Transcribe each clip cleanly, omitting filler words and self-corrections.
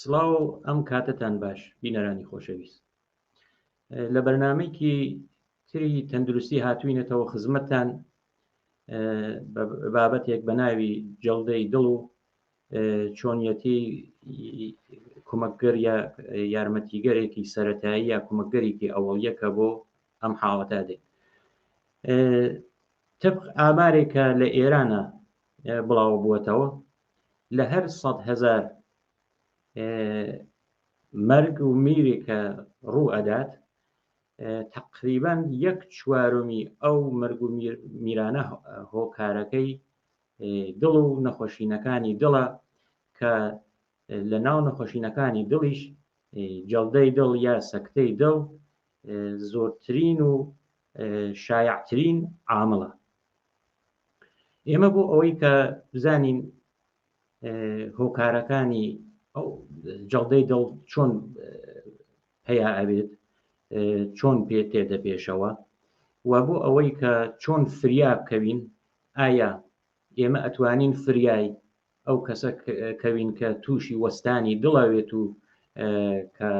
سڵاو ئەم کاتتان باش بینەرانی خۆشەویست. لە بەرنامەیەکی تری تەندروستی هاتووینەتەوە خزمەتتان بابەتێک بە ناوی جەڵدەی دڵ و چۆنیەتی کومەکگەر یا یارمەتیگەرێکی سەرەتایی یا کومەکگەرێکی ئەوەڵیەکە بۆ ئەم حاڵەتە دێت. طبق ئامارێکە لە ئێرانە بڵاو بووەتەوە لە هەر 100,000 مەرگ و میرێکە ڕوو ئەدات تقریبان 1/4 ئەو مەرگ و میرانە هۆکارەکەی دڵ و نەخۆشینەکانی دڵە کە لە ناو نەخۆشینەکانی دڵیش جەڵدەی دڵ یا سەکتەی دڵ زۆرترین و شایعترین عامڵە. ئێمە بۆ ئەوەی کە بزانین هۆکارەکانی ئەو جەڵدەی دڵ چۆن هەیە ئەبێت، چۆن پێ تێدە پێشەوە و بۆ ئەوەی کە چۆن فریا بکەوین، ئایا ئێمە ئەتوانین فریای ئەو کەسە کەوین کە تووشی وەستانی دڵەوێت و کە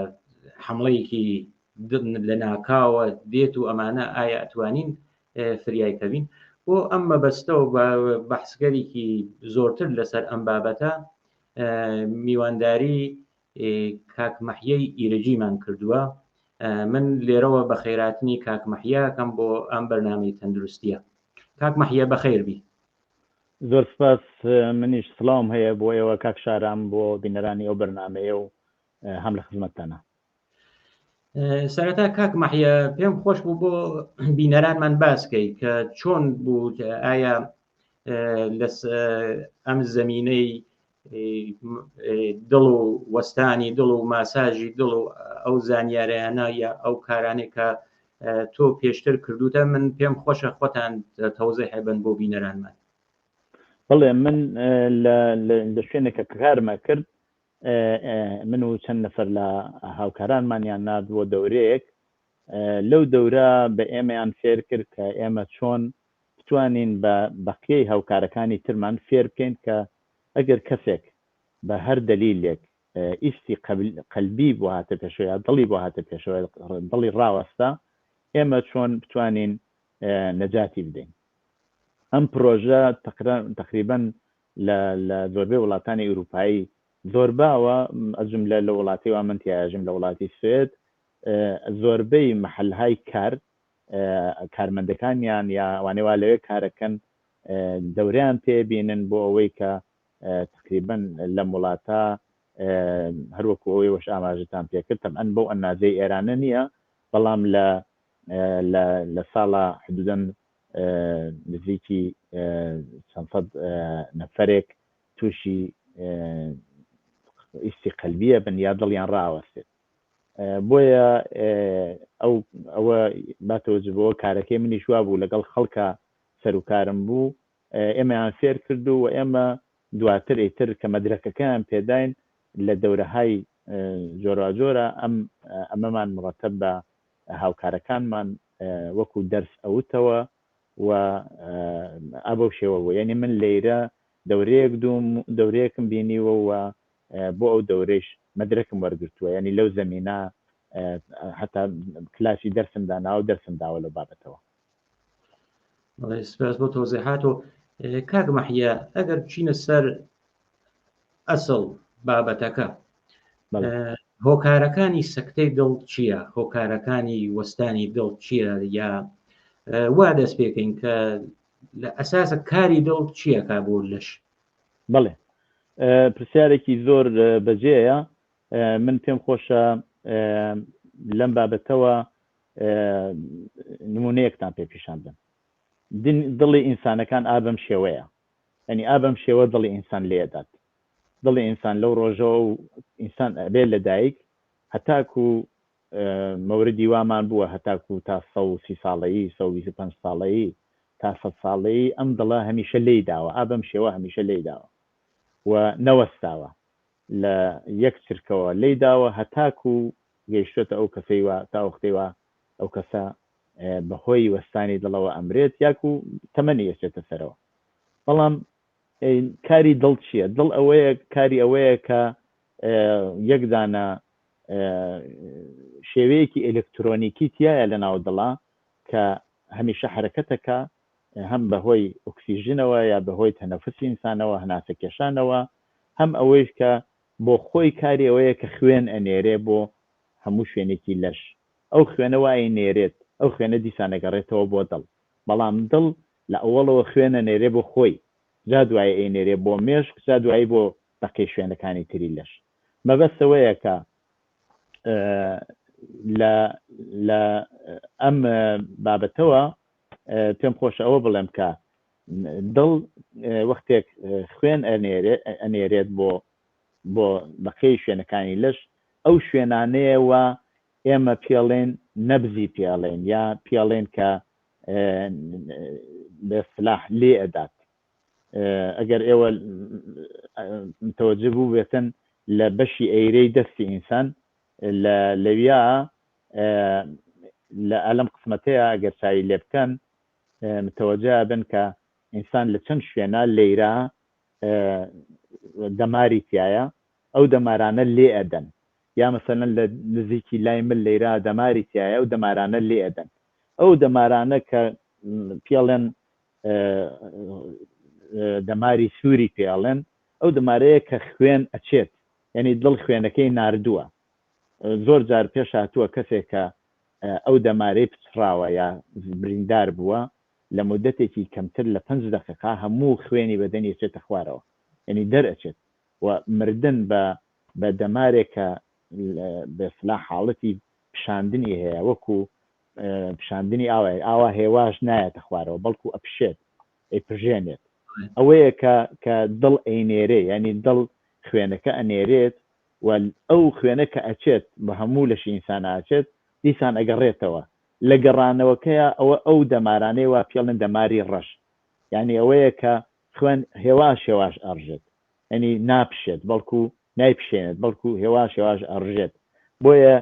حمڵەیەکی لە ناکاوە دێت و ئەمانە ئایا ئەتوانین فریای کەوین. بۆ ئەم مەبەستە و بەحسگەرێکی زۆرتر لەسەر ئەم بابەتە میوانداری کاک مەحیەی ئیرەجیمان کردووە. من لێرەوە بە خێراتنی کاک مەحیەکەم بۆ ئەم بەرنامەی تەندروستیە. کاک مەحیە بەخێر بی. زۆر سپاس. منیش سڵام هەیە بۆ ئێوە کاک شارام بۆ بینەرانی ئەو بەرنامەیە و هەم لە خزمەتتانە. سەرەتا کاک مەحیە پێم خۆش بوو بۆ بینەرانمان باسکەی کە چۆن بوو، ئایا ئەم زەمینەی دڵ و وەستانی دڵ و ماساژی دڵ و ئەو زانیاریانە یا ئەو کارانێک کە تۆ پێشتر کردوتە، من پێم خۆشە خۆتان تەوزیح هەبن بۆ بینەرانمان. بەڵێ من لە شوێنێکە کارمە کرد، من و چەند نەفەر لە هاوکارانمانیان نرد بۆ دەورەیەک. لەو دەورە بە ئێمەیان فێر کرد کە ئێمە چۆن بتوانین بە بەقیەی هاوکارەکانی ترمان فێر بکەین کە ئەگەر کەسێک بە هەر دەلیلێک ئیستی قەلبی بۆ هاتە پێشەوە، دڵی بۆ هاتە پێشەوە، دڵی ڕاوەستە، ئێمە چۆن بتوانین نەجاتی بدەین. ئەم پرۆژە تقریبا لە زۆربەی وڵاتانی ئەوروپایی زۆرباوە، ئەجملە لە وڵاتی وا من تیاژم لە وڵاتی سوێد، زۆربەی مەحەلهای کارمەندەکانیان یا وانێوا لەوێ کارەکەن دەوریان پێبینن بۆ ئەوەی کە تقریبا لەم وڵاتە هەروەکو ئەوەی وەش ئاماژتان پێکرد تەمەن بەو ئەندازەی ئێرانە نییە، بەڵام لە ساڵە حدودەن نزیکی چەند سەد نەفەرێک تووشی ئیستی قەلبیە بن یا دڵیان ڕاوەستێت. بۆیە ئەوە باتەوەجبەوە کارەکەی منیش وا بوو لەگەڵ خەڵکە سەرکارم بوو، ئێمەیان فێر کرد و ئێمە دواتر ئیتر کە مەدرەکەکەیان پێداین لە دەورەهای جۆراجۆرە ئەمەمان مرەتەب بە هاوکارەکانمان وەکو دەرس ئەوتەوە و ئەبەو شێوە بوو. یعنی من لێرە دەورەیەک دوم دەورەیەکم بینیوە و بۆ ئەو دەورەش مەدرەکم وەرگرتووە، ینی لەو زەمینە حتا کلاسی دەرسم دانا و دەرسم داوە لەو بابەتەوە. سپاس بۆ تۆزیحات. و کاک مەحیە ئەگەر بچینە سەر ئەسڵ بابەتەکە، هۆکارەکانی سەکتەی دڵ چییە؟ هۆکارەکانی وەستانی دڵ چییە؟ یا وا دەست پێکەین کە لە ئەساسە کاری دڵ چییە کا بۆ لەش؟ بەڵێ پرسیارێکی زۆر بەجێیە. من پێم خۆشە لەم بابەتەوە نمونەیەکتان پێ پیشان بدەم. دڵی ئینسانەکان ئابەم شێوەیە، ینی ئابەم شێوە دڵی ئینسان لێدات. دڵی ئینسان لەو ڕۆژەوە و ئینسان ئەبێ لە دایک هەتاکو مەوردی وامان بووە هەتاکو تا 130 ساڵەیی 125 ساڵەیی تا 100 ساڵەیی ئەم دڵە هەمیشە لێی داوە، ئابەم شێوە هەمیشە لێی داوە و نەوەستاوە، لە یەک چرکەوە لێی داوە هەتاکو گەیشتێتە ئەو کەسەی وا تا وەختەیەوە ئەو کەسە بەهۆی وەستانی دڵەوە ئەمرێت یاکو تەمەنی ئەچێتە سەرەوە. بەڵام کاری دڵ چییە؟ دڵ ئەوەیە کاری ئەوەیە کە یەکدانە شێوەیەکی ئەلکترۆنیکی تایە لە ناو دڵە کە هەمیشە حرەکەتەکە هەم بەهۆی ئۆکسیژنەوە یا بەهۆی تەنەفسی ئینسانەوە هەناسە کێشانەوە هەم ئەوەیش کە بۆ خۆی کاری ئەوەیە کە خوێن ئەنێرێ بۆ هەموو شوێنێکی لەش ئەو خوێنەوە ئەینێرێت ئەو خوێنە دیسانەگەڕێتەوە بۆ دڵ بەڵام دڵ لە ئەوڵەوە خوێنە نێرێ بۆ خۆی جا دوای ئەینێرێ بۆ مێشک جا دوایی بۆ بەقی شوێنەکانی تری لەش مەبەستەوەیە کە لە ئەم بابەتەوە پێم خۆش ئەوە بڵێم کە دڵ وەختێک خوێن ئەنێرێت بۆ بەقی شوێنەکانی لەش ئەو شوێنانەیەوە ئێمە پێڵێن نەبزی پێڵێن یا پێڵێن کە بە اصطلاح لێ ئەدات ئەگەر ئێوە متوجه بوو بێتن لە بەشی ئەیرەی دەستی ئینسان لەویا لە ئەلەم قسمەتەیە ئەگەر چاوی لێ بکەن متوجه بن کە ئینسان لە چەند شوێنە لێرە دەماری تایە ئەو دەمارانە لێ ئەدەن یا مەسەلەن لە نزیکی لای من لێرە دەماری تایە ئەو دەمارانە لێ ئەدەن ئەو دەمارانە کە پێڵێن دەماری سووری پێڵێن ئەو دەمارەیە کە خوێن ئەچێت یعنی دڵ خوێنەکەی ناردووە زۆر جار پێش هاتووە کەسێک کە ئەو دەمارەی پچڕاوە یا بریندار بووە لە مدەتێکی کەمتر لە 5 دقیقا هەموو خوێنی بەدەنی چێتە خوارەوە یعنی دەرئەچێت و مردن بە دەمارێکە بەسلا حاڵەتی پیشاندنی هەیە وەکو پیشاندنی ئاوا هێواش نایەتە خوارەوە بەڵکو ئەپشێت ئەیپژێنێت ئەوەیە کە دڵ ئەینێرێ ینی دڵ خوێنەکە ئەنێرێت و ئەو خوێنە کە ئەچێت بە هەموو لەشی ئینسان ئاچێت دیسان ئەگەڕێتەوە لە گەڕانەوەکەیە ئەو دەمارانەی وا پێڵن دەماری ڕەش یعنی ئەوەیە کە خوێن هێواش ئەڕژێت ینی ناپشێت بەڵکو نایپشێنێت بەڵکو هێواش ئەڕژێت بۆیە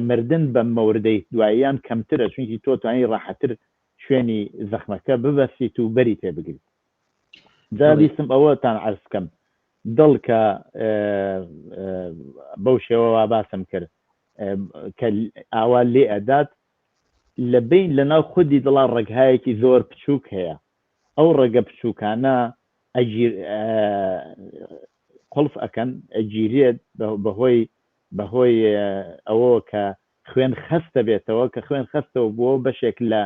مردن بە مەوردەی دواییان کەمترە چونکی تۆ توانی ڕاحەتر شوێنی زەخمەکە ببەستیت و بەری تێبگریت جا بیستم ئەوەتان عەرز بکەم دڵ کە بەو شێوەوە باسم کرد کە ئاوا لێ ئەدات لە بین لەناو خودی دڵا ڕێگهایەکی زۆر بچووک هەیە ئەو ڕێگە بچووکانە قڵف ئەکەن ئەگیرێت بەهۆی ئەوە کە خوێن خەستە بێتەوە کە خوێن خەستەوە بۆ بەشێک لە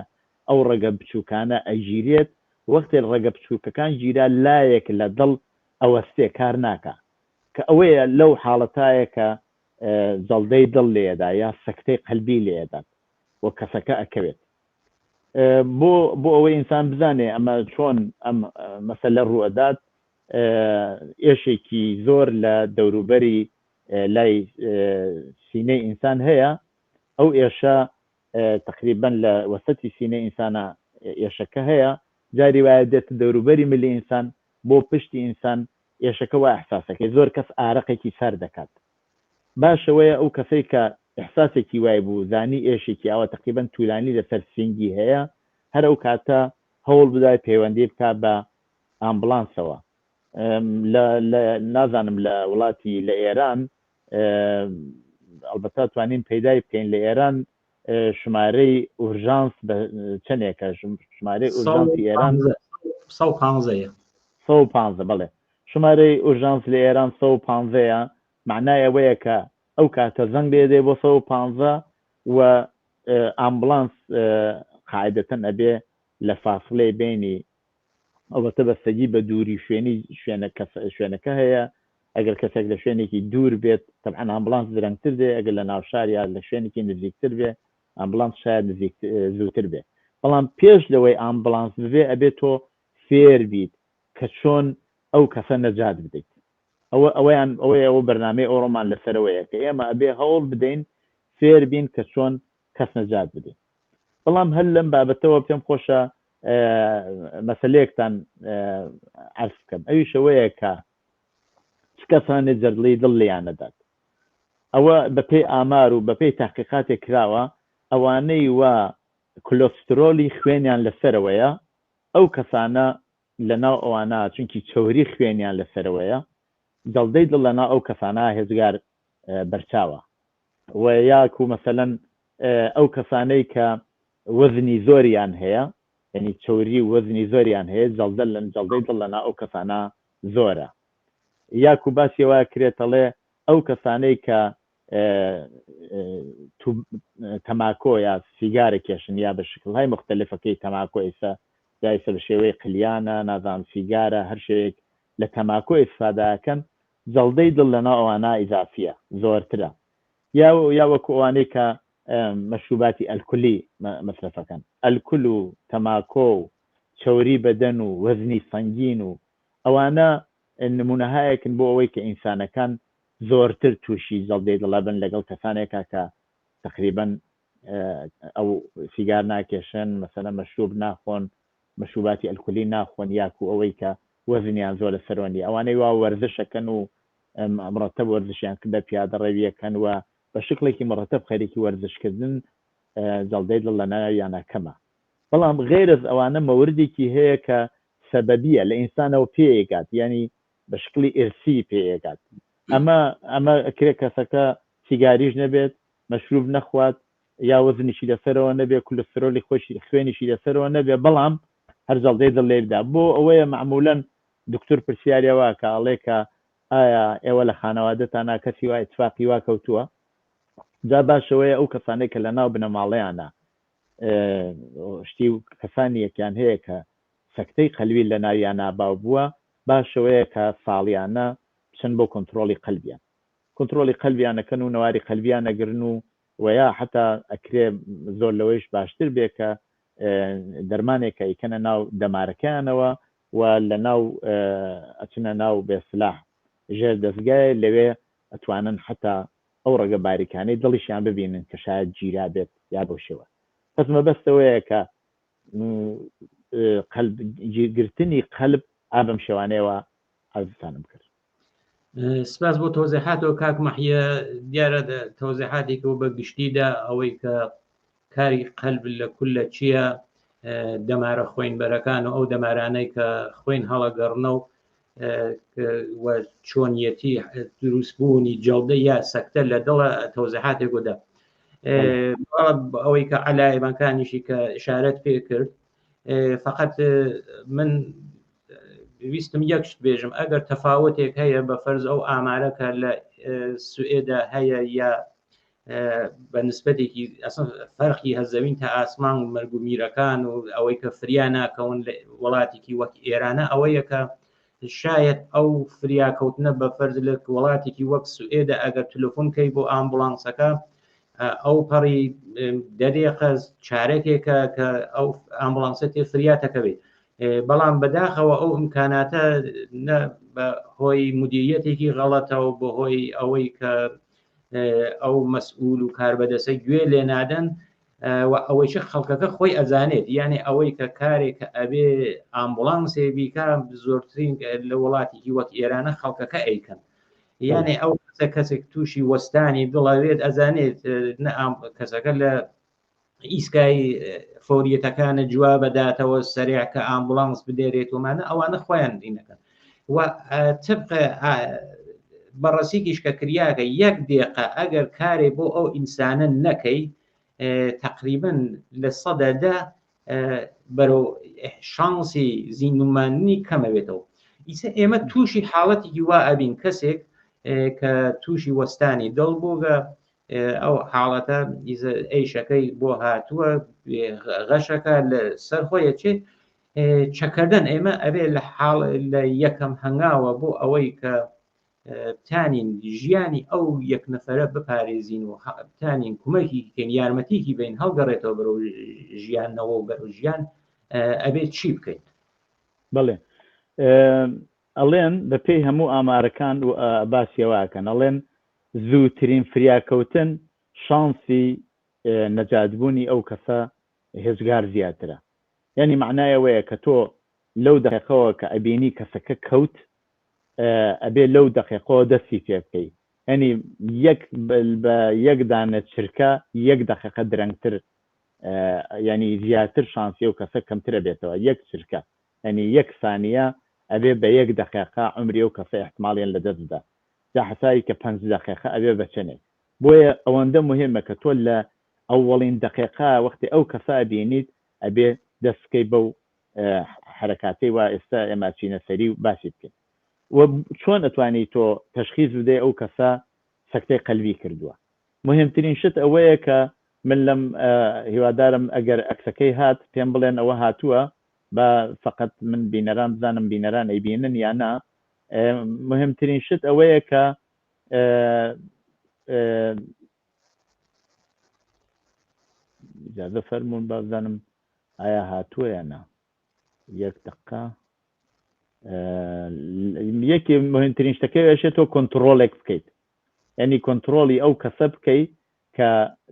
ئەو ڕێگە بچووکانە ئەگیرێت وەختێ ڕێگە بچووکەکان گیرا لایەک لە دڵ ئەوەستێ کار ناکە کە ئەوەیە لەو حاڵەتایە کە جەڵدەی دڵ لێدا یا سەکتەی قەلبی لێدات وە کەسەکە ئەکەوێت بۆ ئەوەی ئینسان بزانێ ئەمە چۆن ئەم مەسەلە ڕوئەدات ئێشێکی زۆر لە دەوروبەری لای سینەی ئینسان هەیە ئەو ئێشە تقریبا لە وەسەتی سینەی ئینسانە ئێشەکە هەیە جاری وایە دێت دەوروبەری ملی ئینسان بۆ پشتی ئینسان ئێشەکە وا ئەحساسەکەی زۆر کەس ئارەقێکی سەر دەکات باشەوەیە ئەو کەسەی کە ئەحساسێکی وای بوو زانی ئێشێکی ئەوە تقریبا توولانی لەسەر سینگی هەیە هەر ئەو کاتە هەوڵ بدای پەیوەندی بکات بە ئامبڵانسەوە نازانم لە وڵاتی لە ئێران ئەلبەتە توانین پەیدای بکەین لە ئێران شمارەی ئورژانس چەندێکە شمارەی ئورژانسی ئێران 150 بڵێ شمارەی ئورژانس لە ئێران 150ەیە معنای ئەوەیە کە ئەو کاتە زەنگ لێدێ بۆ 150 و ئامبڵانس قاعدەتەن ئەبێ لە فاصلەی بینی ئەوەتە بەستگی بە دووری شوێنەکە هەیە ئەگەر کەسێک لە شوێنێکی دوور بێت طبعا ئامبڵانس درەنگتر بێ ئەگەر لە ناوشار یا لە شوێنێکی نزیکتر بێ ئامبڵانس شاید زووتر بێ بەڵام پێش لەوەی ئامبڵانس بێ ئەبێت تۆ فێر بیت کە چۆن ئەو کەسە نەجات بدەیت ئەوە بەرنامەی ئەوڕۆمان لەسەرەوەیە کە ئێمە ئەبێ هەوڵ بدەین فێر بین کە چۆن کەس نەجات بدەین بەڵام هەر لەم بابەتەوە پێم خۆشە مەسەلەیەکتان عەرز بکەم ئەویشەوەیە کە چ کەسانێک جەرگڵەی دڵ لێیان نەدات ئەوە بەپێی ئامار و بەپێی تاقیقاتێک کراوە ئەوانەی وا کلۆسترۆلی خوێنیان لەسەرەوەیە ئەو کەسانە لەناو ئەوانە چونکی چۆری خوێنیان لەسەرەوەیە جەڵدەی دڵ لەنا ئەو کەسانە هێزگار بەرچاوە و یاکو مەسەلەن ئەو کەسانەی کە وەزنی زۆریان هەیە یعنی چۆری وەزنی زۆریان هەیە جەڵدەی دڵ لەنا ئەو کەسانە زۆرە یاکو باسی وایە کرێتەڵێ ئەو کەسانەی کە تەماکۆ یا سیگارە کێشن یا بە شکلهای مختلفەکەی تەماکۆ ئێستا یایسە بە شێوەی قلیانە نازان سیگارە هەر شوێک لە تەماکۆ ئێستفاداکەن جەڵدەی دڵ لەنا ئەوانە ئیزافیە زۆرترە یا وەکو ئەوانەی کە مەشروباتی ئەلکولی مەصرفەکەن ئەلکول و تەماکۆ و چۆری بەدەن و وەزنی سەنگین و ئەوانە نمونەهایەکن بۆ ئەوەی کە ئینسانەکان زۆرتر تووشی جەڵدەی دڵە بن لەگەڵ کەسانێکە کە تقریبا ئەو سیگار ناکێشن مەسەلەن مەشروب ناخۆن مەشروباتی ئەلکولی ناخۆن یاکو ئەوەی کە وەزنیان زۆر لە سەرۆنی ئەوانەی وا وەرزشەکەن و مرتب وەرزشیان کردە پیادە ڕێویەکەن و بە شکلێکی مرتب خەریکی وەرزشکردن جەڵدەی دڵ لەنایانە کەمە بەڵام غێرز ئەوانە مەوردێکی هەیە کە سەبەبیە لە ئینسانەوە پێیگات ینی بە شکلی ئرسی پێیگات ئەمە ئەکرێت کەسەکە سیگاریش نەبێت مەشروب نەخوات یا وەزنیشی لەسەرەوە نەبێت کولسترۆلی خۆشی خوێنیشی لەسەرەوە نەبێت بەڵام هەر جەڵدەی دڵ لێبدا بۆ ئەوەیە معمولەن دکتۆر پرسیاریەوە کە ئەڵێ کە ئایا ئێوە لە خانەوادەتانە کەسی وای اتفاقی وا کەوتووە جا باشەوەیە ئەو کەسانەی کە لە ناو بنەماڵەیانە شتی و کەسانی یەکیان هەیە کە سەکتەی قەلبی لە ناویانە باو بووە باشەوەیە کە ساڵیانە بچن بۆ کۆنتڕۆلی قەلبیانەکەن و نەواری قەلبیانەگرن و ویا حتا ئەکرێ زۆر لەوەیش باشتر بێ کە دەرمانێکە ئیکەنە ناو دەمارەکەیانەوە و لە ناو ئەچنە ناو بێسلاح ژێر دەستگای لەوێ ئەتوانن حتا ئەو ڕێگە باریکانەی دڵیشیان ببینن کە شاید گیرا بێت یا بۆ شێوە پس مەبەستەوەیە کە گرتنی قەلب ئابم شێوانەیەوە ئازتانم کرد سپاس بۆ تۆزیحاتەوە کاک مەحیە دیارە تۆزیحاتێک و بە گشتیدا ئەوەی کە کاری قەلب لە کولە چییە دەمارە خوێنبەرەکان و ئەو دەمارانەی کە خوێن هەڵەگەڕنە و چۆنیەتی دروستبوونی جەڵدە یا سەکتە لە دڵە تۆزیحاتێک ودا ئەوەی کە عەلایمەکانیشی کە ئشارەت پێ کرد فقط من ویستم یەکشت بێژم ئەگەر تەفاوتێک هەیە بە فەرز ئەو ئامارەکە لە سوئێدا هەیە یا بە نسبەتێکی فەرقی هەزەوین تا ئاسمان و مەرگومیرەکان و ئەوەی کە فریا ناکەون لە وڵاتێکی وەک ئێرانە ئەوەیە کە شاید ئەو فریاکەوتنە بە فەرز لە وڵاتێکی وەک سوئێدا ئەگەر تەلەفۆنکەی بۆ ئامبولانسەکە ئەو پەڕی دەدێقە چارەکێکە کە ئەو ئامبولانسە تێ فریاتەکەوێت بەڵام بەداخەوە ئەو ئیمکاناتە بە هۆی مدیریەتێکی غەڵەتەوە بە هۆی ئەوەی کە ئەو مەسئول و کاربەدەسە گوێ لێ نادەن و ئەوەیش خەڵکەکە خۆی ئەزانێت یعنی ئەوەی کە کارێکە ئەبێ ئامبولانسێ بیکە زۆرترین لە وڵاتێکی وەک ئێرانە خەڵکەکە ئەیکەن یعنی ئەو کەسێک تووشی وەستانی دڵەوێت ئەزانێت کەسەکە لە ئیسکای فۆریەتەکانە جواب بداتەوە سەریع کە ئامبولانس بدێرێت ومانە ئەوانە خۆیان دینەکەن و طبق بەڕاستیکیش کە کریاکە یەک دقیقە ئەگەر کارێ بۆ ئەو ئینسانە نەکەی تقریبا لە سەدەدا بەرەو شانسی زیندومانی کەمەوێتەوە ئیسا ئێمە تووشی حاڵەتێکی وا ئەبین کەسێک کە تووشی وەستانی دڵ بووگە ئەو حاڵەتە ئەیشەکەی بۆ هاتووە غەشەکە لە سەر خۆیە چێ چەکردن ئێمە ئەبێ لە حاڵ لە یەکەم هەنگاوە بۆ ئەوەی کە بتانین ژیانی ئەو یەک نەفەرە بپارێزین و بتانین کومەکی بکەین یارمەتیکی بین هەڵگەڕێتەوە بەرەو ژیانەوە و بەرەو ژیان ئەبێت چی بکەین بڵێ ئەڵێن بە پێی هەموو ئامارەکان و باسیەوەکەن ئەڵێن زووترین فریاکەوتن شانسی نەجاتبوونی ئەو کەسە هێزگار زیاترە یعنی معنایەوەیە کە تۆ لەو دقیقەوە کە ئەبینی کەسەکە کەوت ئەبێ لەو دقیقەوە دەستی پێ بکەی ینی یەک دانە چرکە یەک دقیقە درەنگتر ینی زیاتر شانسی ئەو کەسە کەمترە بێتەوە یەک چرکە ینی یەک سانیە ئەبێ بە 1 دقیقه عمری ئەو کەسە احتمالیان لە دەستدا جا حسابی کە 5 دقیقه ئەبێ بچنێت بۆیە ئەوەندە مهمە کە تۆ لە ئەوڵین دقیقه وەختی ئەو کەسە بینیت ئەبێ دەستکەی بەو حرکاتی و ئێستا ئێمە چینە سەری و باسی بکەین و چۆن ئەتوانی تۆ تەشخیص بدەی ئەو کەسە سەکتەی قەلبی کردووە مهمترین شت ئەوەیە کە من لەم هیوادارم ئەگەر ئەکسەکەی هات پێم بڵێن ئەوە هاتووە بە فقط من بینەران بزانم بینەران ئەیبینن یا نا مهمترین شت ئەوەیە کە اجازە فەرمون با بزانم ئایا هاتووە یا نا 1 دقیقه یەکی مهمترین شتەکەی ئەشێت تۆ کۆنتڕۆڵێک بکەیت یعنی کۆنتڕۆڵی ئەو کەسە بکەیت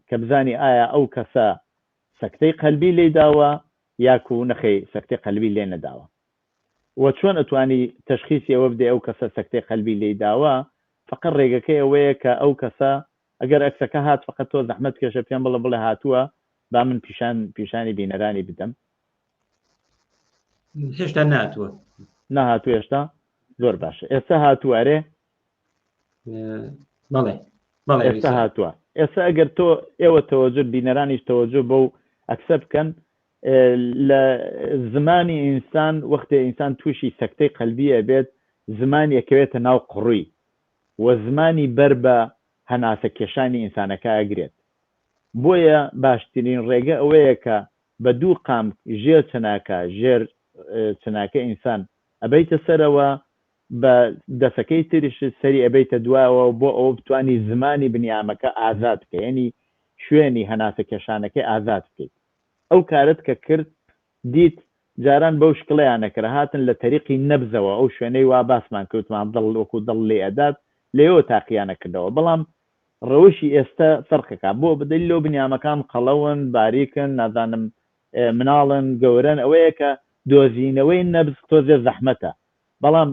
کە بزانی ئایا ئەو کەسە سەکتەی قەلبی لێ داوە یاکو نەخێ سەکتەی قەلبی لێ نەداوە و چۆن ئەتوانی تەشخیصی ئەوە بدەی ئەو کەسە سەکتەی قەلبی لێ داوە فقط ڕێگەکەی ئەوەیە کە ئەو کەسە ئەگەر ئەکسەکە هات فقط تۆ زەحمەت کێشە پێم بڵێ هاتووە با من پیشانی بینەرانی بدەم هێشتا ناتوە نهاتوو هێشتا زۆر باشە ئێستا هاتووارێ ئێستا هاتووە ئێستا ئەگەر تۆ ئێوە تەوەجه بینەرانیش تەوەجه بەو ئەکسە بکەن لە زمانی ئینسان وەختێ ئینسان تووشی سەکتەی قەلبیە بێت زمانی ئەکەوێتە ناو قڕووی و زمانی بەر بە هەناسە کێشانی ئینسانەکە ئەگرێت بۆیە باشترین ڕێگە ئەوەیە کە بە دوو قام ژێر چناکە ژێر چناکە ئینسان ئەبەیتە سەرەوە بە دەسەکەی تریش سەری ئەبەیتە دواوە بۆ ئەوە بتوانی زمانی بنیامەکە ئازاد بکە یعنی شوێنی هەناسە کێشانەکەی ئازاد بکەیت ئەو کارت کە کرد دیت جاران بەو شکڵیانەکرا هاتن لە تەریقی نەبزەوە ئەو شوێنەی وا باسمان کەوتمان دڵ وەکو دڵ لێ ئەدات لێەوە تاقییانە کردەوە بەڵام ڕەوشی ئێستا فەرقەکە بۆ بدەیت لەو بنیامەکان قەڵەون باریکن نازانم مناڵن گەورن ئەوەیە کە دۆزینەوەی نەبز تۆزێ زەحمەتە بەڵام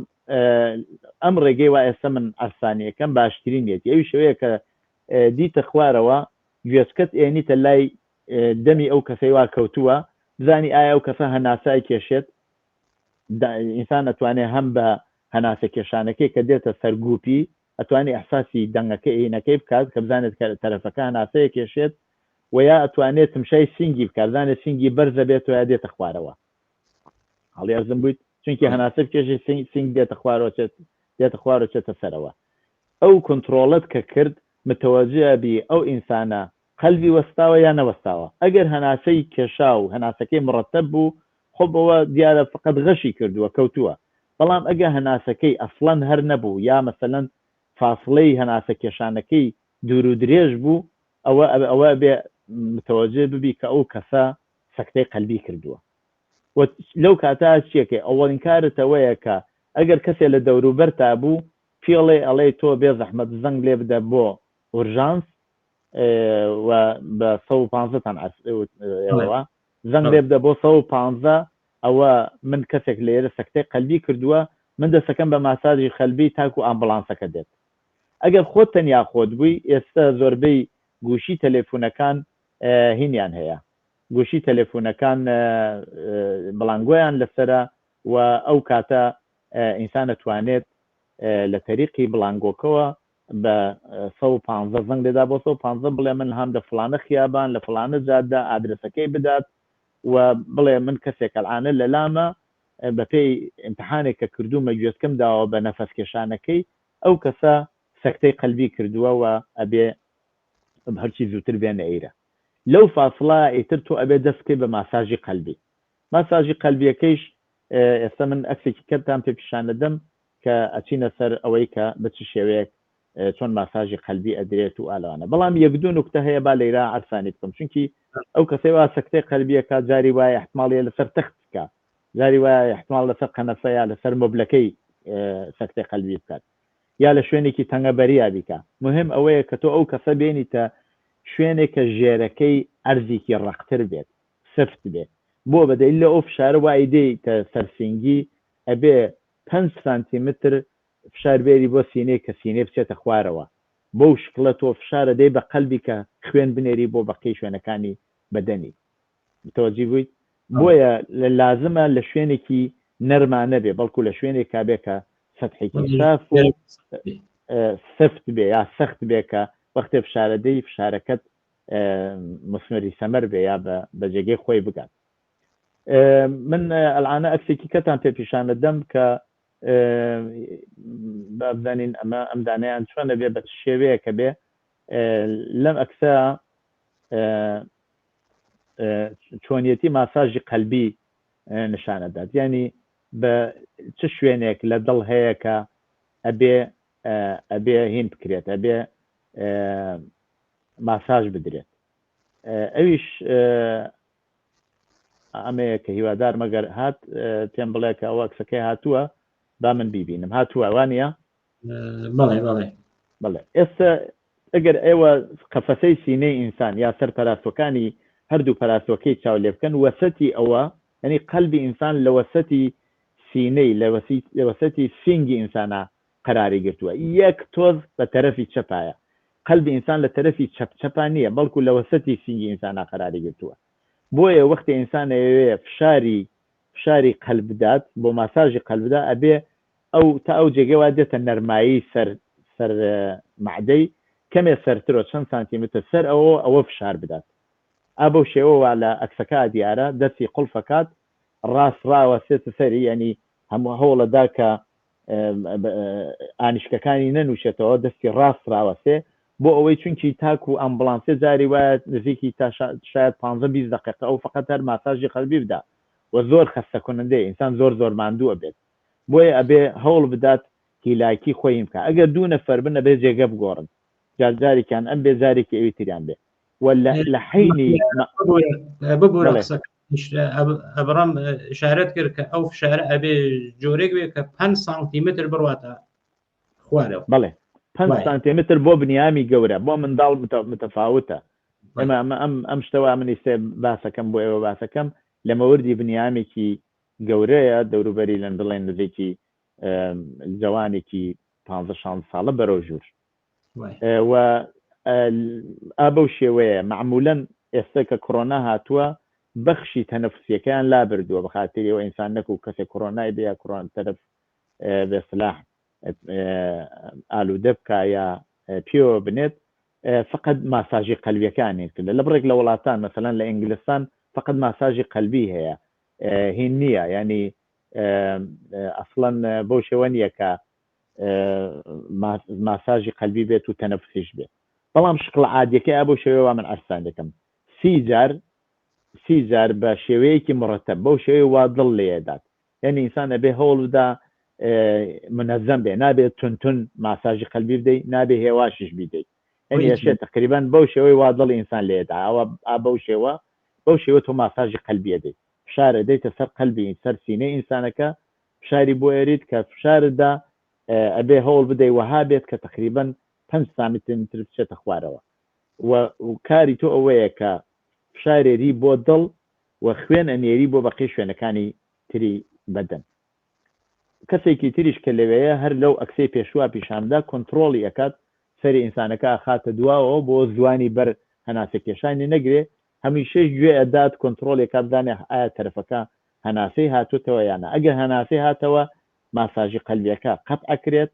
ئەم ڕێگەی وا ئێستا من ئاسانیەکەم باشترینێتی ئەوی شەوەیە کە دیتە خوارەوە گوێچکەت ئێنیتە لای دەمی ئەو کەسەی وا کەوتووە بزانی ئایا ئەو کەسە هەناسای کێشێت ئینسان ئەتوانێت هەم بە هەناسە کێشانەکەی کە دێتە سەرگوپی ئەتوانی ئەحساسی دەنگەکەی عینەکەی بکات کە بزانێت کە تەرەفەکە هەناسەیە کێشێت و یا ئەتوانێت تمشای سینگی بکات بزانێت سینگی بەرزە بێت و یا دێتە خوارەوە هەڵی ئەرزم بوویت چونکی هەناسە کێشی سینگ دێتە خوارەوە چێتە سەرەوە ئەو کۆنتڕۆڵەت کە کرد متەوەجە بی ئەو ئینسانە قەلبی وەستاوە یا نەوەستاوە ئەگەر هەناسەی کێشا و هەناسەکەی مرەتەب بوو خۆبەوە دیارە فقط غەشی کردووە کەوتووە بەڵام ئەگە هەناسەکەی ئەسڵەن هەر نەبوو یا مەسەلەن فاصلەی هەناسە کێشانەکەی دوور و درێژ بوو ئەوە بێ متەوەجە ببی کە ئەو کەسە سەکتەی قەلبی کردووە لەو کاتا چیەکەی ئەوەڵین کارتەوەیە کە ئەگەر کەسێک لە دەوروبەر تا بوو پێڵێ ئەڵێ تۆ بێ زەحمەت زەنگ لێ بدە بۆ ئورژانس و بە 150 زەنگ لێ بدە بۆ 150 ئەوە من کەسێک لێرە سەکتەی قەلبی کردووە من دەسەکەم بە ماساژی قەلبی تاکو ئامبڵانسەکە دێت ئەگەر خۆت تەنیا خۆت بووی ئێستا زۆربەی گوشی تەلێفۆنەکان هینیان هەیە گوشی تەلێفۆنەکان بڵانگۆیان لەسرە و ئەو کاتە ئینسان دەتوانێت لە تەریقی بڵانگۆکەوە بە 150 زەنگ لێدا بۆ 150 بڵێ من هەم لە فڵانە خیابان لە فڵانە جادە ئادرسەکەی بدات و بڵێ من کەسێک ئەلعانە لە لامە بەپێی ئیمتحانێک کە کردوومە گوێچکەم داوە بە نەفەس کێشانەکەی ئەو کەسە سەکتەی قەلبی کردووە و ئەبێ هەرچی زووتر بێنە ئەیرە لەو فاصلە ئیتر تۆ ئەبێ دەستکەی بە ماساژی قەلبی ماساژی قەلبیەکەیش ئێستا من ئەکسێکی کەتان پێ پیشان دەدەم کە ئەچینە سەر ئەوەی کە بە چ شێوەیەک چۆن ماساژی قەلبی ئەدرێت و ئالوانە بەڵام یەک دوو نوکتە هەیە با لەیرا عەرفانی بکەم چونکی ئەو کەسەی وا سەکتەی قەلبیەکە جاری وایە احتماڵیە لەسەر تەخت بکات جاری وایە احتمال لەسەر قەنەفە یا لەسەر مۆبلەکەی سەکتەی قەلبی بکات یا لە شوێنێکی تەنگەبەریا بیکە مهم ئەوەیە کە تۆ ئەو کەسە بێنیتە شوێنێکە ژێرەکەی ئەرزێکی ڕەختر بێت سفت بێت بۆ بەدەیل لە ئەو فشارە وای دێیتە سەرسینگی ئەبێ 5 سانتیمتر فشار بێری بۆ سینەی کە سینەی بچێتە خوارەوە بۆ شکڵە تۆ فشارە دەی بە قەلبی کە خوێن بنێری بۆ بەقی شوێنەکانی بەدەنی متوەجی بوویت بۆیە لازمە لە شوێنێکی نەرمانە بێ بەڵکو لە شوێنێک کابێکە سەحێکی ساف و سفت بێ یا سەخت بێ کە وەختێ فشارەدەی فشارەکەت مسمەری سەمەر بێ یا بە جێگەی خۆی بگات. من ئەلعانە ئەکسێکی کەتان پێ پیشانە دەم کە بابزانین ئەمە ئەم دانیان چۆنە بێ بە شێوەیە کە بێ لەم ئەکسە چۆنیەتی ماساژی قەلبی نیشانەدات، ینی بە چ شوێنێک لە دڵ هەیە کە ئەبێ هین بکرێت، ئەبێ ماساژ بدرێت. ئەویش ئەمەیە کە هیوادار مەگەر هات پێم بڵێ کە ئەوە ئەکسەکەی هاتووە با من بیبینم. هاتووە وانە؟ بەڵێ. ئێستا ئەگەر ئێوە قەفەسەی سینەی ئینسان یا سەر پەراستوەکانی هەردوو پەراستوەکەی چاو لێ بکەن، وەسەتی ئەوە ینی قەلبی ئینسان لە وەسەتی سینەی لە وەسەتی سینگی ئینسانە قەراری گرتووە، یەک تۆز بە تەرەفی چەپایە. قەلبی ئینسان لە تەرەفی چەپان نییە، بەڵکو لە وەسەتی سینگی ئینسانە قەراری گرتووە. بۆیە وەختی ئینسان ئەوێ فشاری قەلب بدات بۆ ماساژی قەلبدا، ئەبێ ئەو تا ئەو جێگەوا دێتە نەرمایی سەر معدەی کەمێ سەرترۆ چەند سانتیمتر سەر ئەوە فشار بدات. ئابە شێوەوە لە ئەکسەکە دیارە دەستی قوڵفەکات ڕاستڕاوەسێتە سەری، ینی هەموو هەوڵەدا کە ئانیشکەکانی نەنووشێتەوە دەستی ڕاست ڕاوەسێ بۆ ئەوەی چونکی تاکو و ئەمبڵانسێ جاری وایە نزیکی تا شاید 15-20 دقیقە ئەو فقط هەر ماساژی قەلبی بدا و زۆر خەستە کننده ئینسان زۆر ماندووە بێت. بۆیە ئەبێ هەوڵ بدات هیلاکی خۆی بکە. ئەگەر دوو نەفەر بن ئەبێ جێگە بگۆڕن، جارێکیان ئەم بێ جارێکی ئەوی تریان بێ لە حینی ئەبڕام شارەت کرد کە ئەو فشارە ئەبێ جۆرێک بێ کە 5 سانتیمتر بڕواتە خوارەوە. بەڵێ 5 سانتیمتر بۆ بنیامی گەورە، بۆ منداڵ متەفاوتە. ئەمە ئەم شتەوە منی سێ باسەکەم بۆ ئێوە باسەکەم لە مەوردی بنیامێکی گەورەیە دەوروبەری لەن بڵێن نزیکی جوانێکی 15-16 ساڵە بەرەو ژوور و ئابە شێوەیە معمولەن ئێستا کە کۆرۆنا هاتووە بەخشی تەنەفوسیەکەیان لا بردووە بە خاتریەوە ئینسان نەکو کەسێک کۆرۆنای بێ یا کۆرۆنا تەرەف بێسلاح ئالوودە بکە یا پێوە بنێت، فقط ماساژی قەلبیەکانی کرد. لە بڕێک لە وڵاتان مەسەلەن لە ئینگلیستان فقط ماساژی قەلبی هەیە، هین نییە، ینی ئەسڵەن بۆ شێوە نییە کە ماساژی قەلبی بێت و تەنەفوسیش بێت. بەڵام شقڵ عادیەکەی بۆ شێوەیە من ئەرسان دەکەم 30 جار بە شێوەیەکی مرتب بەو شێوەیە وا دڵ لێدات، یعنی ئینسان ئەبێ هەوڵ بدا منەزەم بێ، نابێت تونتون ماساژی قەلبی بدەیت، نابێ هێواشش بیدەیت، یعنی ئەشێت تقریبان بەو شێوەی وا دڵ ئینسان لێدا ئەوە بەو شێوە تۆ ماساژی قەلبی دەیت، فشارە دەیتە سەر قەلبی سەر سینەی ئینسانەکە، فشاری بۆ ئێریت کە فشاردا ئەبێ هەوڵ بدەیت وەها بێت کە تقریبان 5 سانتیمتر بچێتە خوارەوە و کاری تۆ ئەوەیە کە فشارێری بۆ دڵ و خوێن ئەنێری بۆ بەقی شوێنەکانی تری بەدەن. کەسێکی تریش کە لەوەیە هەر لەو ئەکسەی پێشوا پیشاندا کۆنتترۆڵی ئەکات سەری ئینسانەکە خاتە دواوە بۆ زوانی بەر هەناسە کێشانی نەگرێ، هەمیشەش گوێ ئەدات کۆنتترۆلێکا بدانێ ئایا تەرەفەکە هەناسەی هاتوتەوە یانە. ئەگەر هەناسەی هاتەوە ماساژی قەلبیەکە قەت ئەکرێت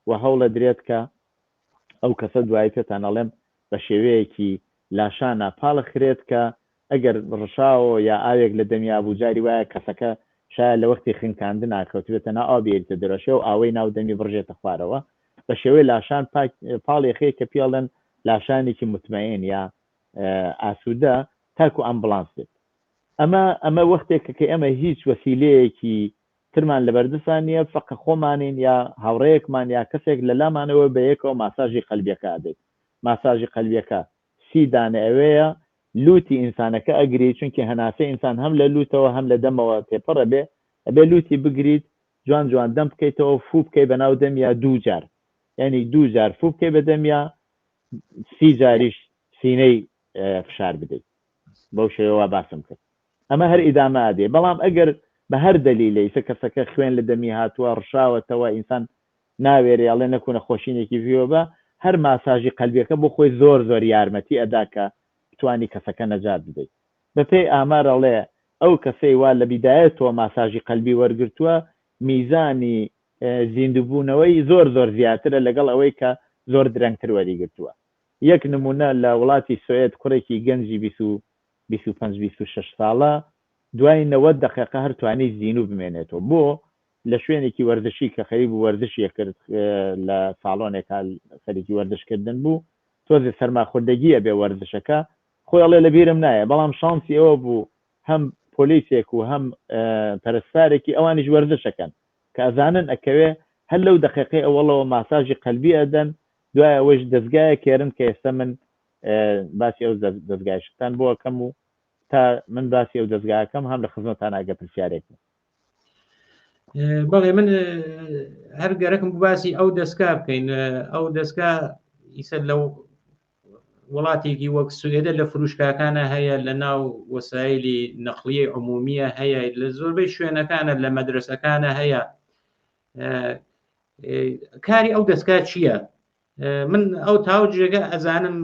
و هەوڵە درێت کە ئەو کەسە دوایی پێتان ئەڵێم بە شێوەیەکی لاشانە پاڵەخرێت کە ئەگەر ڕشاوە یا ئاوێک لە دەمیا بوو جاری وایە کەسەکە شاید لە وەختی خنکاندن ناکەوتێتە نا ئابێتە دەرەشە و ئاوەی ناو دەمی بڕژێتە خوارەوە بە شێوەی لاشان پاڵێخەیە کە پێڵێن لاشانێکی متمەین یا ئاسوودە تاکو ئەمبڵانس بێت. ئەمە وەختێکە کە ئەمە هیچ وەسیلەیەکی ترمان لەبەردەستان نیە، فقط خۆمانین یا هاوڕەیەکمان یا کەسێک لە لامانەوە بە یەکەوە ماساژی قەلبیەکە دێت. ماساژی قەلبیەکە 30 دانە ئەوەیە لوتی ئینسانەکە ئەگری، چونکی هەناسە ئینسان هەم لە لوتەوە هەم لە دەمەوە تێپەڕە بێ، ئەبێ لوتی بگریت جوان دەم بکەیتەوە فوو بکەی بەناو دەمیا 2 جار، یعنی 2 جار فوو بکەی بە دەمیا 30 جاریش سینەی فشار بدەیت. بەو شێوەوە باسم کرد. ئەمە هەر ئیدامە ئادێ. بەڵام ئەگەر بە هەر دەلیلەی کەسەکە خوێن لە دەمی هاتووە ڕشاوەتەوە ئینسان ناوێرێ ئەڵێ نەکوونە خۆشینێکی ڤیۆ بە هەر ماساژی قەلبیەکە بۆ خۆی زۆر یارمەتی ئەدا کە بتوانی کەسەکە نەجات بدەیت. بەپێی ئامار ئەڵێ ئەو کەسەی وا لە بیدایەتەوە ماساژی قەلبی وەرگرتووە میزانی زیندوبوونەوەی زۆر زیاترە لەگەڵ ئەوەی کە زۆر درەنگتر وەریگرتووە. یەک نمونە لە وڵاتی سوێد کوڕێکی گەنجی 25-26 ساڵە دوای 90 دقیقە هەر توانی زیینو بمێنێتەوە بۆ لە شوێنێکی وەردشی کە خەریب وەردشی کرد لە ساڵۆنێکا خەریکی وەردشکردن بوو تۆزی سەرماخوردەگیە بێ وەردشەکە خۆی ئەڵێ لە بیرم نایە بەڵام شانسی ئەوە بوو هەم پۆلیسێک و هەم پەرستارێکی ئەوانیش وەردشەکەن کە ئەزانن ئەکەوێ هەر لەو دقیقەی ئەوڵەوە ماساژی قەلبی ئەدەن دوای ئەوەش دەستگایە کێرن کە ئێستا من باسی ئەو دەستگایشتان بۆ ئەەکەم و تا من باسی ئەو دەستگاکەم هەم لە خزمەتان ئاگە پرسیارێک بەڵێ من هەر گەرەکم باسی ئەو دەستگا بکەین ئەو دەستگا ئیسە لەو وڵاتێکی وەک سوێدە لە فروشکاکانە هەیە لە ناو وەسایلی نەقلیە عمومیە هەیە لە زۆربەی شوێنەکانە لە مەدرسەکانە هەیە کاری ئەو دەستگا چییە؟ من ئەو تاوجێگە ئەزانم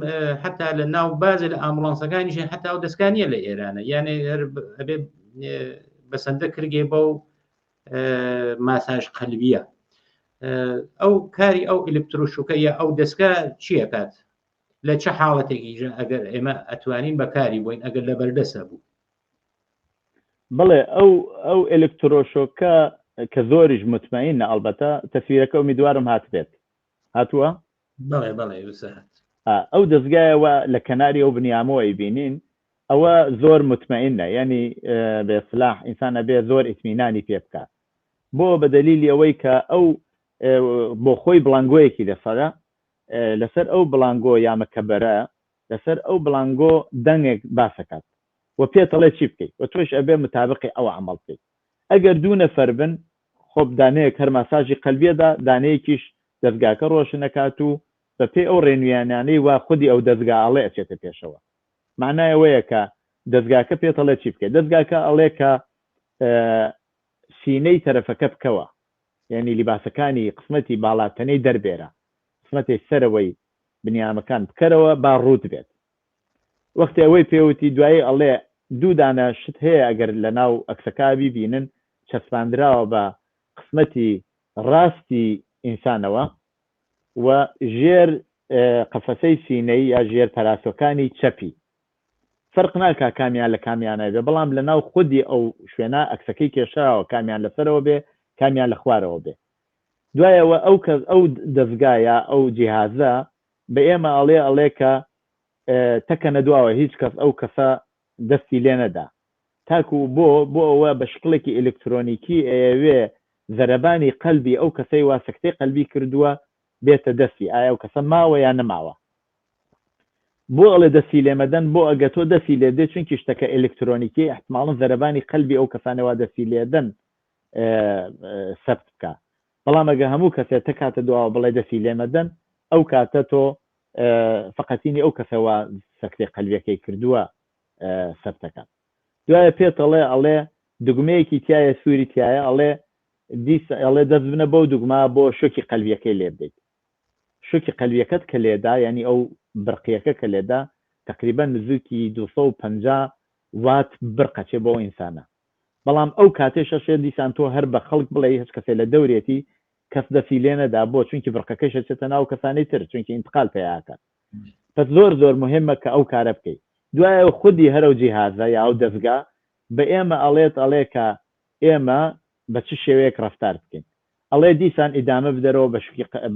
حتا لە ناو بازە لە ئامبولانسەکانیش حتا ئەو دەستگانیە لە ئێرانە یانێ ئەبێ بەسەندە کردێ بە و ماساژ قەلبیە ئەو کاری ئەو ئلکترۆشوکەیە ئەو دەستگا چییە کات لە چه حاڵەتێکی ئەگەر ئێمە ئەتوانین بەکاری بووین ئەگەر لە بەردەسە بوو بڵێ ئەو ئلکترۆشۆکە کە زۆریش مطمئنە ئەلبەتە تەسویرەکە امیدوارم هاتبێت هاتووە بەڵێ بەڵێ وسەهات ئەو دەستگایەوە لە کەناری ئەو بنیامەوەی بینین ئەوە زۆر مطمئنە یعنی بێسلاح ئینسانە بێ زۆر ئیتمینانی پێ بکات بۆ بە دەلیلی ئەوەی کە ئەو بۆ خۆی بڵانگۆیەکی دەسەرە لەسەر ئەو بڵانگۆ یامەکەبەرە لەسەر ئەو بڵانگۆ دەنگێک باسەکات و پێتەڵێ چی بکەیت و تۆش ئەبێ متابقی ئەو عمل بکەیت ئەگەر دوو نەفەر بن خۆب دانەیەک هەر ماساژی قەلبیەدا دانەیەکیش دەستگاکە ڕۆشنەکات و بە پێی ئەو ڕێنویانانەی وا خودی ئەو دەستگاڵێ ئەچێتە پێشەوە معنای ئەوەیە کە دەستگاکە پێتەڵێ چی بکەیت دەستگاکە ئەڵێ کە سینەی تەرەفەکە بکەوە یعنی لیباسەکانی قسمەتی باڵاتەنەی دەربێرە قسمەتی سەرەوەی بنیامەکان بکەرەوە با ڕوت بێت وەختی ئەوەی پێوتی دوایی ئەڵێ دوو دانە شت هەیە ئەگەر لە ناو ئەکسەکابی بینن چەسپاندراوە بە قسمەتی ڕاستی ئینسانەوە و ژێر قەفەسەی سینەی یا ژێر پەراسۆکانی چەپی فەرق ناکا کامیان لە کامیانە بێ بەڵام لە ناو خودی ئەو شوێنە ئەکسەکەی کێشاوە کامیان لەسەرەوە بێ کامیان لە خوارەوە بێ دوایەوە ئەو دەستگایە ئەو جیهازە بە ئێمە ئەڵێ کە تەکەنە دواوە هیچ کەس ئەو کەسە دەستی لێ نەدا تاکو بۆ ئەوە بە شکڵێکی ئلکترۆنیکی ئەوێ زەرەبانی قەلبی ئەو کەسەی وا سەکتەی قەلبی کردووە بێتە دەستی ئایا ئەو کەسە ماوە یان نەماوە بۆ ئەڵێ دەستی لێمەدەن بۆ ئەگە تۆ دەستی لێ دێت چونکی شتەکە ئلکترۆنیکی احتماڵن زەرەبانی قەلبی ئەو کەسانەوە دەستی لێدەن سەبت بکە بەڵام ئەگە هەموو کەسێت تەکاتە دواوە بڵێ دەستی لێمەدەن ئەو کاتە تۆ فقەتینی ئەو کەسەوە سەکتەی قەلبیەکەی کردووە سەبتەکە دوایە پێتەڵێ ئەڵێ دوگمەیەکی تایە سووری تایە ئەڵێ دەست بنە بەو دوگما بۆ شوکی قەلبیەکەی لێ بدەیت شوکی قەلبیەکەت کە لێدا ینی ئەو برقیەکە کە لێدا تقریبا نزوکی 250 وات برقەچێ بۆ ئینسانە بەڵام ئەو کاتێشەشێ دیسان تۆ هەر بە خەڵک بڵێ هیچ کەسێ لە دەورێتی کەس دەسی لێ نەدا بۆ چونکی برقەکەیشە چێتە ناو کەسانی تر چونکی ئینتقال پێیاکات پس زۆر مهمە کە ئەو کارە بکەیت دوایە خودی هەرو جیهازە یا ئەو دەستگا بە ئێمە ئەڵێ کە ئێمە بە چ شێوەیەک ڕەفتار بکەین ئەڵێ دیسان ئیدامە بدەرەوە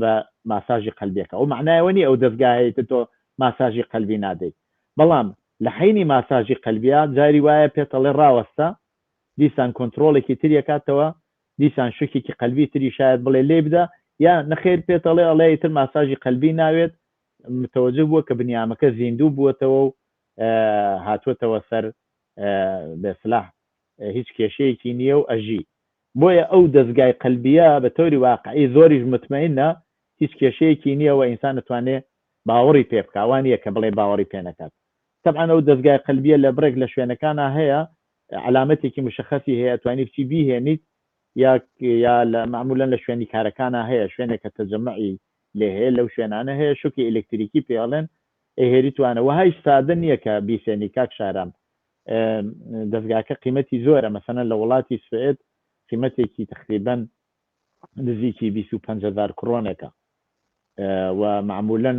بە ماساژی قەلبیەکە و معنایەوەنی ئەو دەستگایەیە تۆ ماساژی قەلبی نادەیت بەڵام لە حینی ماساژی قەلبیە جاری وایە پێتەڵێ ڕاوەستە دیسان کۆنترۆڵێکی تریەکاتەوە دیسان شوکێکی قەلبی تری شاید بڵێ لێ بدە یا نەخێر پێتەڵێ ئەڵێ تر ماساژی قەلبی ناوێت متوجه بووە کە بنیامەکە زیندوو بووەتەوە و هاتووەتەوە سەر بێسلاح هیچ کێشەیەکی نییە و ئەژی بۆیە ئەو دەستگای قەلبیە بە تۆری واقعی زۆریش مطمئنە هیچ کێشەیەکی نییەوە ئینسان دەتوانێت باوەڕی پێ بکوانیە کە بڵێ باوەڕی پێ نەکات طبعا ئەو دەستگای قەلبیە لە برێک لە شوێنەکانە هەیە علامەتێکی مشخصی هەیە توانی بچی بیهێنیت یا لە معمولەن لە شوێنی کارەکانە هەیە شوێنێک کە تەجەمعی لێ هەیە لەو شوێنانە هەیە شوکی ئلکتریکی پێڵێن هێری توانە وهایش سادە نییە کە بیسێنی کاک شارام دەستگاکە قیمەتی زۆرە مەسەنە لە وڵاتی سوێد قیمەتێکی تقریبان نزیکی 25,000 کڕۆنێکە و معمولا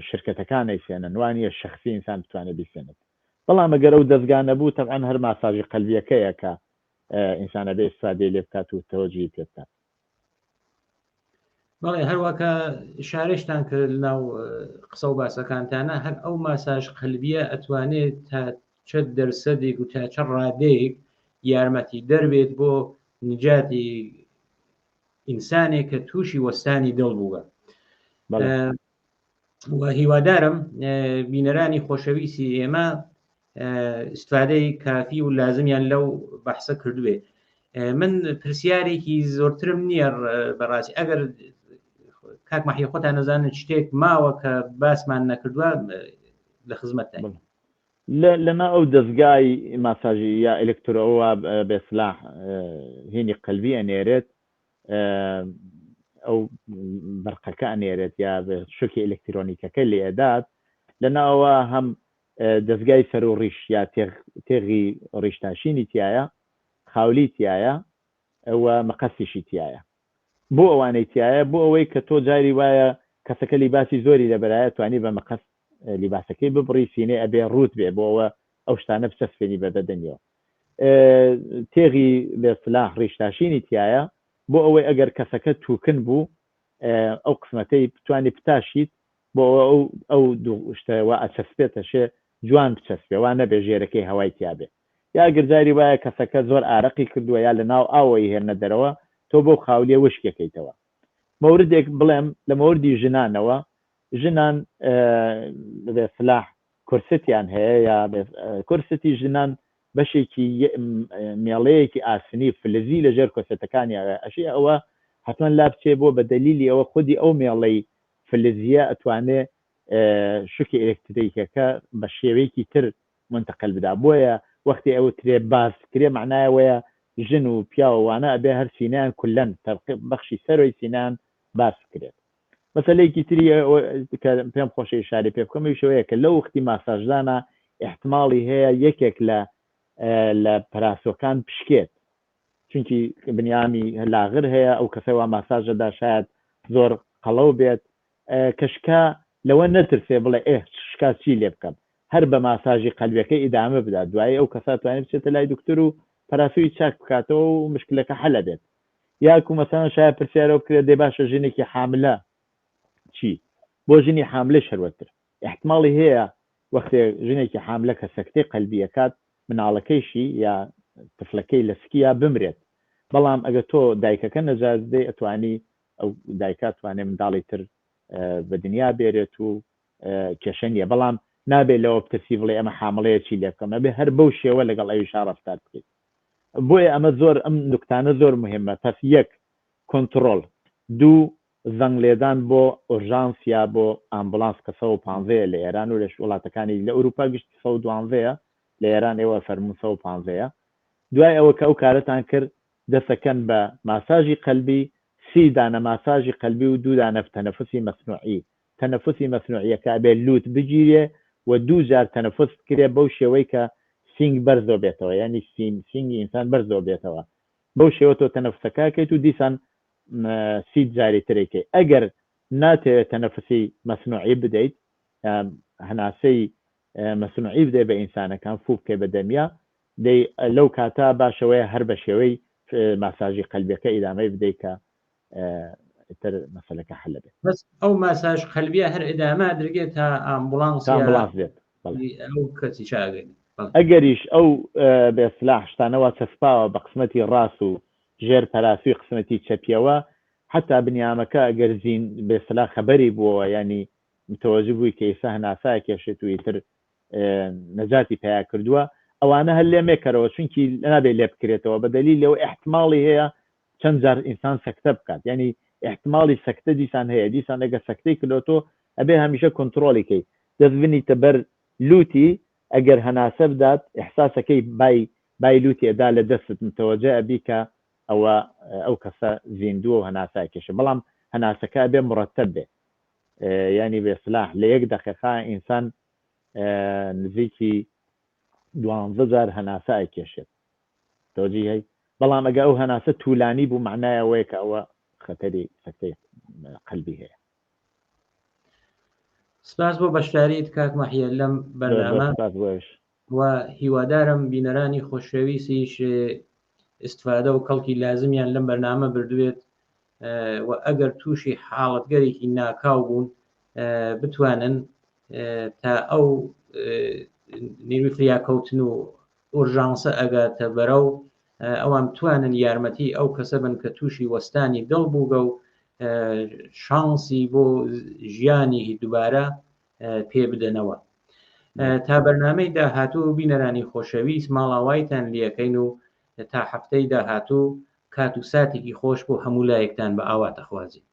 شرکتەکان ئەیسێنن وانە شخصی ئینسان بتوانێت بیسێنێت بەڵام ئەگەر ئەو دەستگا نەبوو تەبعاً هەر ماساژی قەلبیەکەیە کە ئینسانە بێ ئیستفادەی لێ بکات و تەوەجوهی پێ بکات. بەڵێ هەروەکە شارێشتان کرد ناو قسە و باسەکانتانە هەر ئەو ماساژ قەلبیە ئەتوانێت تا چە دەرسەدێک و تا چە ڕادەیەک یارمەتی دەربێت بۆ نجاتی ئینسانێک کە تووشی وەستانی دڵ بووە. و هیوادارم بینەرانی خۆشەویستی ئێمە استفادەی کافی و لازمیان لەو بەحسە کردوێ. من پرسیارێکی زۆرترم نییە بەڕاستی ئەگەر کاک مەحی خۆتان نەزانن شتێک ماوە کە باسمان نەکردووە لە خزمەتتان. لەما ئەو دەستگای ماساژی یا ئەلکترۆوە بێسلاح هێنی قەلبی ئەنێرێت ئەو بەرقەکە ئەنێرێت یا شوکی ئەلکترۆنیکەکە لێ ئەدات لەناوە هەم دەستگای سەر و ڕیش یا تێغی ڕیشتاشینی تایە خاولی تایە ئەوە مەقەسیشی تایە بۆ ئەوانەی تایە بۆ ئەوەی کە تۆ جاری وایە کەسەکە لیباسی زۆری لەبەرایە توانی بە مەقەس لیباسەکەی ببڕی سینێ ئەبێ ڕوت بێ بۆ ئەوە ئەو شتانە بچەسپێنی بەدەنیەوە تێغی بێسلاح ڕیشتاشینی تایە بۆ ئەوەی ئەگەر کەسەکە تووکن بوو ئەو قسمەتەی بتوانێت پتاشیت بۆ ئەو دوو شتەوە ئەچەسپێتە شێ جوان بچەسپێوان نەبێ ژێرەکەی هەوای تیاابێ یا گرجاری وایە کەسەکە زۆر ئارەقی کردووە یا لە ناو ئاوەی هێرنە دەرەوە تۆ بۆ خاولیە وشکەکەیتەوە. مەوردێک بڵێم لە مەوردی ژنانەوە ژنان بێسلاح کورستیان هەیە یا کورستی ژنان بەشێکی مێڵەیەکی ئاسنی فلزی لەژێر کۆسێتەکانی ئەشی ئەوە حتمما لا بچێ بۆ بە دەلیلی ئەوە خودی ئەو مێڵەی فلزیە ئەتوانێ شوکی ئەلکتریکەکە بە شێوەیەکی تر منتەقل بدا بۆیە وەختی ئەو ترێ باس کرێ معنایەوەیە ژن و پیاوەوانە ئەبێ هەر سینیان کولەن بەخشی سەرۆی سینان باس کرێت. مەسەلەیەکی تری پێم خۆشی ئیشارە پێ بکەم شەوەیە کە لەو وەختی ماساژدانە احتماڵی هەیە یەکێک لە پەراسۆکان پشکێت چونکی بنیامی لاغر هەیە ئەو کەسەوە ماساژەدا شاید زۆر قەڵەو بێت کەشکا لەوە نەترسێ بڵێ شکا چی لێ بکەم هەر بە ماساژی قەلبەکەی ئیدامە بدات دوای ئەو کەسا توانێت بچێتە لای دکتۆر و پەراسۆی چاک بکاتەوە و مشکلەکە حەلە بێت یاکو مەسەڵەن شاید پرسیارەوە بکرێت دێ باشە ژنێکی حاملە چی بۆ ژنی حاملە شەروەتر احتماڵی هەیە وەختێ ژنێکی حاملە کە سەکتەی قەلبیەکات مناڵەکەیشی یا تفلەکەی لە سکییا بمرێت بەڵام ئەگە تۆ دایکەکە نەجاز دەی ئەتوانی ئەو دایکات توانێت منداڵی تر بە دنیا بێرێت و کێشە نیە بەڵام نابێت لەوە بترسی بڵێ ئەمە حامڵەیە چی لێ بکەم ئەبێ هەر بەو شێوە لەگەڵ ئەویش ڕەفتار بکەیت بۆیە ئەمە زۆر ئەم نوکتانە زۆر مهمە پس یەک کۆنتڕۆڵ دوو زەنگ لێدان بۆ ئۆرژانس یا بۆ ئامبولانس کە 115 لە ئێران و لە وڵاتەکانی لە ئەوروپا گشتی 112 لە ئێران ئێوە فەرموو 115 دوای ئەوە کە ئەو کارەتان کرد دەسەکەن بە ماساژی قەلبی 30 دانە ماساژی قەلبی و 2 دانە تەنەفوسی مەسنوعی تەنەفوسی مەسنوعیەکە بێ لوت بگیرێ و 2 جار تەنەفوس کرێ بەو شێوەی کە سینگ بەرزۆ بێتەوە یعنی سینگی ئینسان بەرزۆ بێتەوە بەو شێوە تۆ تەنەفسەکەکەیت و دیسان 30 جاری ترێکی ئەگەر ناتەوێت تەنەفسی مەسنوعی بدەیت هەناسەی مەسنوعی بدەیت بە ئینسانەکان فوو بکەی بە دەمیا دەی لەو کاتا باشەوەی هەر بە شێوەی ماساژی قەلبیەکە ئیدامەی بدەیت کە تر مەسەلەکە حەل بێت بەس ئەو ماساژ قەلبیە هەر ئیدامە دەرگێت تا ئامبولانس بێت ئەو کەسی چاگەێت ئەگەریش ئەو بێسلاح شتانەوە چەسپاوە بە قسمەتی ڕاست و ژێر پەراسوی قسمەتی چەپیەوە حتا بنیامەکە ئەگەر زین بێسلا خەبەری بووە ینی متەوەجه بووی کە ئێستا هەناسای کێشێت و ئیتر نەجاتی پیا کردووە ئەوانە هەر لێ مێکەرەوە چونکی نابێت لێ بکرێتەوە بە دەلیل لەوە احتماڵی هەیە چەند جار ئینسان سەکتە بکات ینی احتماڵی سەکتە دیسان هەیە دیسان ئەگە سەکتەی کردۆتۆ ئەبێ هەمیشە کۆنتڕۆڵیکەی دەستبنیتە بەر لوتی ئەگەر هەناسە بدات احساسەکەی بای لوتی ئەدا لە دەستت متەوەجە ئەبی کە ئەوە ئەو کەسە زیندووە و هەناسای کێشە بەڵام هەناسەکە بێ مرتب بێ ینی بێسلاح لە 1 دقیقا ئینسان نزیکی 12,000 هەناسە ئەکێشێت تۆجی هەی بەڵام ئەگە ئەو هەناسە توولانی بوو معنایەوەیە کە ئەوە خەتەری سەکتەی قەلبی هەیە. سپاس بۆ بەشداریت کاک مەحیە لەم بەرنامە و هیوادارم بینەرانی خۆشەویستیش استفادە و کەڵکی لازمیان لەم بەرنامە بردوێت و ئەگەر تووشی حاڵەتگەرێکی ناکاو بوون بتوانن تا ئەو نیروی فریاکەوتن و ئورژانسە ئەگاتە بەرەو ئەوان بتوانن یارمەتی ئەو کەسە بن کە تووشی وەستانی دڵ بووگە و شانسی بۆ ژیانی دووبارە پێ بدەنەوە. تا بەرنامەی داهاتوو بینەرانی خۆشەویست ماڵاوایتان لەکەین و تا هەفتەی داهاتوو کات و ساتێکی خۆش بۆ هەموو لایەکتان بە ئاواتەخوازی.